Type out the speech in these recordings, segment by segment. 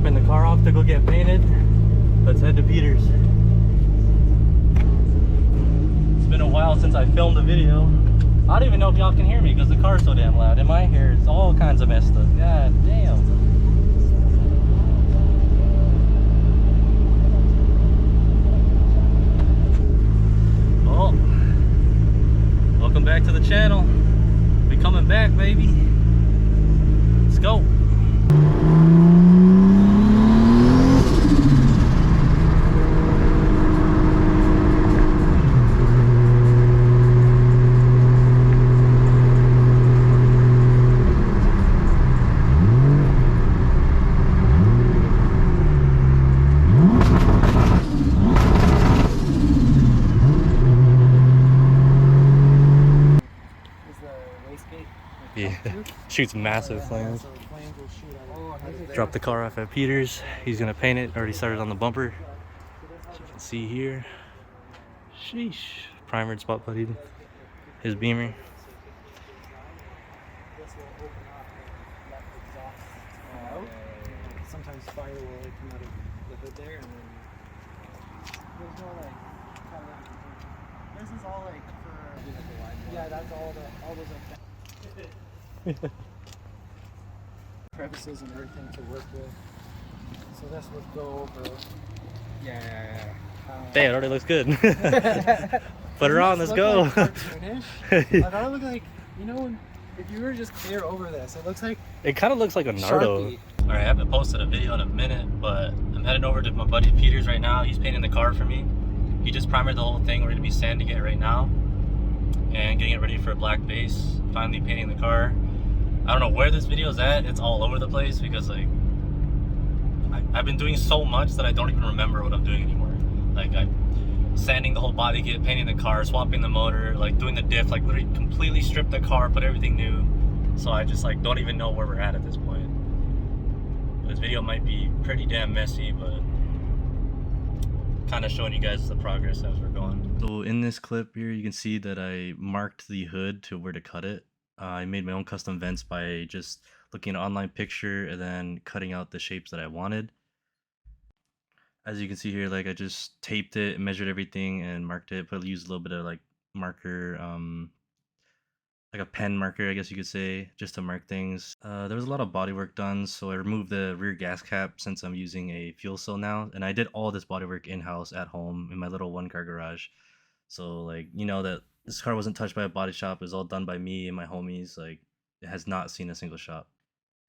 dropping the car off to go get painted. Let's head to Peter's. It's been a while since I filmed a video. I don't even know if y'all can hear me because the car's so damn loud and my hair is all kinds of messed up. God damn. Oh, welcome back to the channel. We coming back, baby. Let's go. Yeah, shoots massive flames. Drop the car off at Peter's. He's gonna paint it. Already started on the bumper. As you can see here. Sheesh. Primered, spot puttied. His Beamer. Sometimes fire will like come out of the hood there, and then there's no like. This is all like for. Yeah, that's all those like. Crevices and everything to work with. So this would go over. Yeah. Damn, it already looks good. Put her on, let's go. Like cartoonish. I thought it looked like, you know, if you were just clear over this, it looks like. It kind of looks like a Nardo. Sharpie. Alright, I haven't posted a video in a minute, but I'm heading over to my buddy Peter's right now. He's painting the car for me. He just primered the whole thing. We're gonna be sanding it right now and getting it ready for a black base. Finally painting the car. I don't know where this video is at. It's all over the place because like I've been doing so much that I don't even remember what I'm doing anymore. Like I'm sanding the whole body kit, painting the car, swapping the motor, like doing the diff, like literally completely stripped the car, put everything new. So I just like don't even know where we're at this point. This video might be pretty damn messy, but kind of showing you guys the progress as we're going. So in this clip here, you can see that I marked the hood to where to cut it. I made my own custom vents by just looking at an online picture and then cutting out the shapes that I wanted. As you can see here, like I just taped it, measured everything, and marked it. But I used a little bit of like marker, like a pen marker, I guess you could say, just to mark things. There was a lot of body work done, so I removed the rear gas cap since I'm using a fuel cell now, and I did all this body work in-house at home in my little one-car garage. So like, you know that this car wasn't touched by a body shop. It was all done by me and my homies. Like, it has not seen a single shop.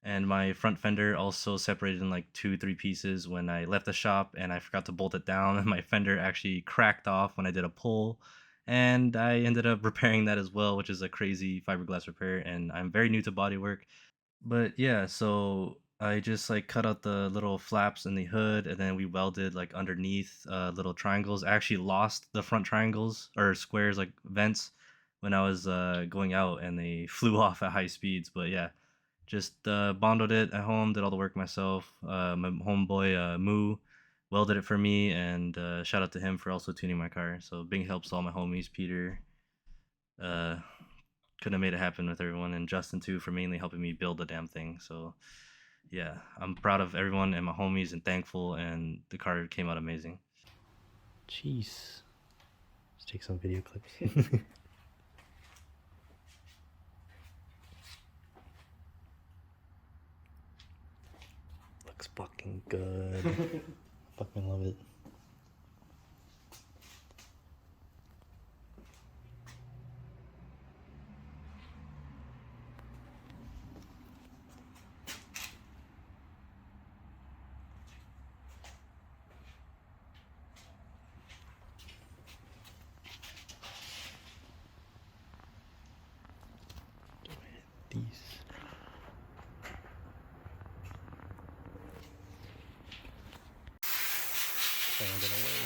And my front fender also separated in like 2-3 pieces when I left the shop, and I forgot to bolt it down, and my fender actually cracked off when I did a pull. And I ended up repairing that as well, which is a crazy fiberglass repair, and I'm very new to bodywork. But yeah, so I just like cut out the little flaps in the hood, and then we welded like underneath little triangles. I actually lost the front triangles or squares, like vents, when I was going out, and they flew off at high speeds. But yeah, just bonded it at home, did all the work myself. My homeboy Moo welded it for me, and shout out to him for also tuning my car. So big helps to all my homies. Peter couldn't have made it happen with everyone, and Justin too for mainly helping me build the damn thing. So yeah, I'm proud of everyone and my homies and thankful, and the car came out amazing. Jeez. Let's take some video clips. Looks fucking good. Fucking love it. These. Sanding away.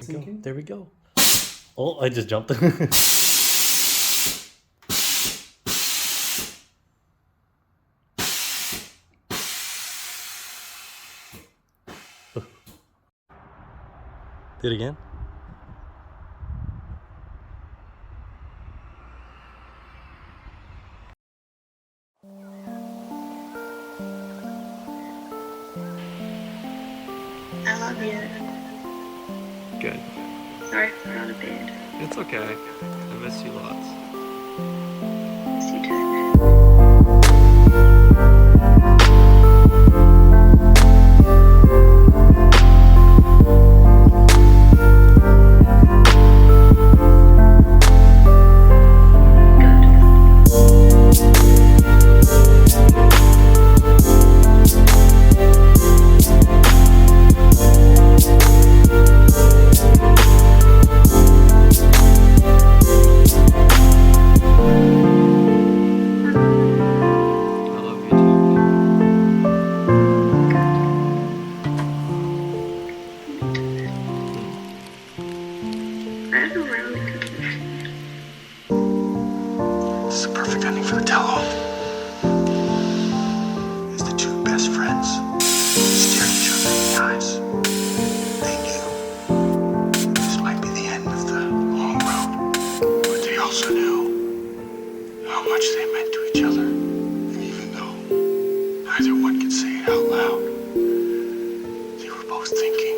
Sinking? There we go. Oh, I just jumped. Do it again. I love you. Good. Sorry for out of bed. It's okay. I miss you lots. Miss you too. I love you too. I have a really good weekend. This is a perfect ending for the tell-all. As the two best friends stared each other in the eyes, they knew this might be the end of the long road, but they also knew how much they meant to each other. And even though neither one could say it out loud, they were both thinking.